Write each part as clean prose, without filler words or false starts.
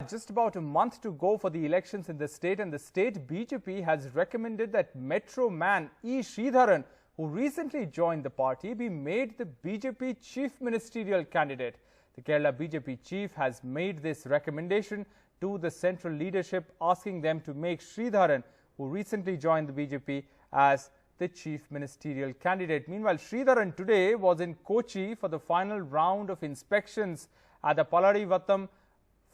just about a month to go for the elections in the state, and the state BJP has recommended that Metro man E Sreedharan, who recently joined the party, be made the BJP chief ministerial candidate. The Kerala BJP chief has made this recommendation to the central leadership, asking them to make Sreedharan, who recently joined the BJP, as the chief ministerial candidate. Meanwhile, Sreedharan today was in Kochi for the final round of inspections at the Palarivattam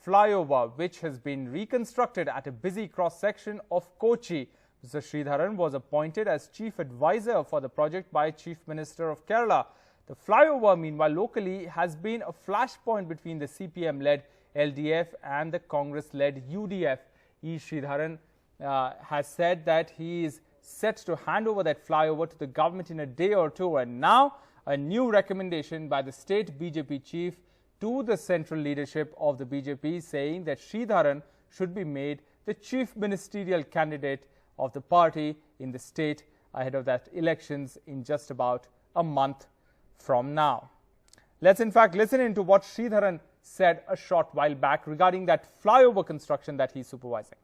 flyover, which has been reconstructed at a busy cross-section of Kochi. Mr. Sreedharan was appointed as chief advisor for the project by Chief Minister of Kerala. The flyover, meanwhile, locally has been a flashpoint between the CPM-led LDF and the Congress-led UDF. E Sreedharan has said that he is set to hand over that flyover to the government in a day or two, and now a new recommendation by the state BJP chief to the central leadership of the BJP, saying that Sreedharan should be made the chief ministerial candidate of the party in the state ahead of that elections in just about a month from now. Let's in fact listen into what Sreedharan said a short while back regarding that flyover construction that he's supervising.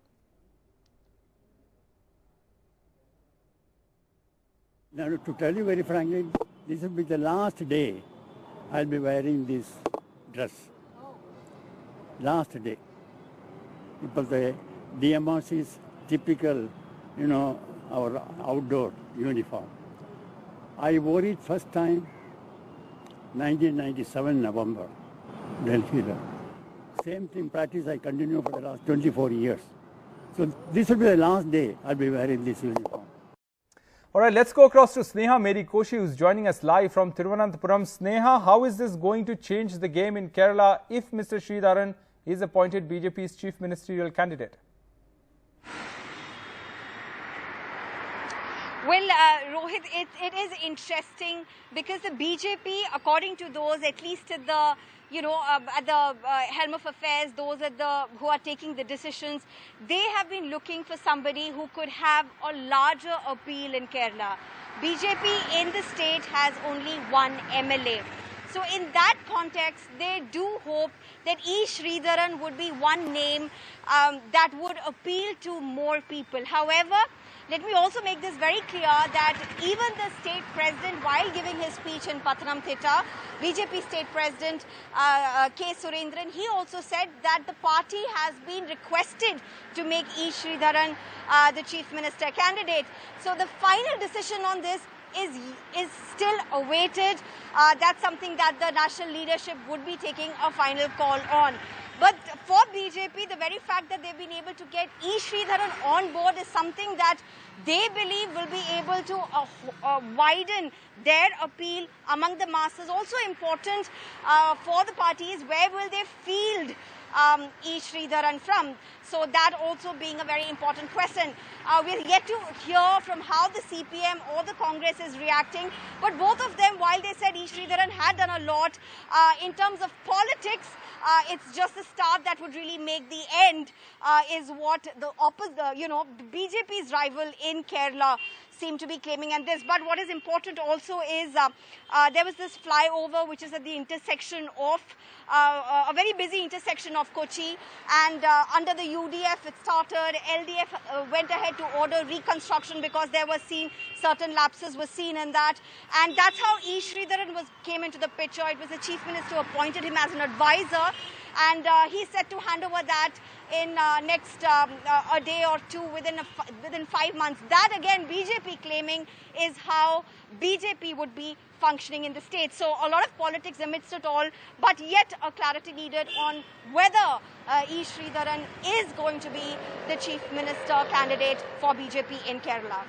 Now, to tell you very frankly, this will be the last day I'll be wearing this dress. Last day. Because the DMRC is typical, our outdoor uniform. I wore it first time 1997 November, Delhi. Same thing practice I continue for the last 24 years. So this will be the last day I'll be wearing this uniform. All right, let's go across to Sneha Meri Koshi, who's joining us live from Thiruvananthapuram. Sneha, how is this going to change the game in Kerala if Mr. Sreedharan is appointed BJP's chief ministerial candidate? Well, Rohit, it is interesting because the BJP, according to those, at least at the at the helm of affairs, those who are taking the decisions, they have been looking for somebody who could have a larger appeal in Kerala. BJP in the state has only one MLA. So in that context, they do hope that E Sreedharan would be one name that would appeal to more people. However, let me also make this very clear that even the state president, while giving his speech in Pathanamthitta, BJP state president K Surendran, he also said that the party has been requested to make E Sreedharan the chief minister candidate. So the final decision on this is still awaited. That's something that the national leadership would be taking a final call on. But for BJP, the very fact that they've been able to get E Sreedharan on board is something that they believe will be able to widen their appeal among the masses. Also important for the parties, where will they field E Sreedharan from? So that also being a very important question. We're yet to hear from how the CPM or the Congress is reacting. But both of them, while they said E Sreedharan had done a lot, in terms of politics, it's just the start that would really make the end, is what the BJP's rival in Kerala seem to be claiming. And this, but what is important also is there was this flyover which is at the intersection of a very busy intersection of Kochi, and under the UDF it started. LDF went ahead to order reconstruction because there were certain lapses were seen in that, and that's how E Sreedharan came into the picture. It was the chief minister who appointed him as an advisor, and he's set to hand over that in next a day or two, within 5 months. That again, BJP claiming, is how BJP would be functioning in the state. So a lot of politics amidst it all, but yet a clarity needed on whether E Sreedharan is going to be the chief minister candidate for BJP in Kerala.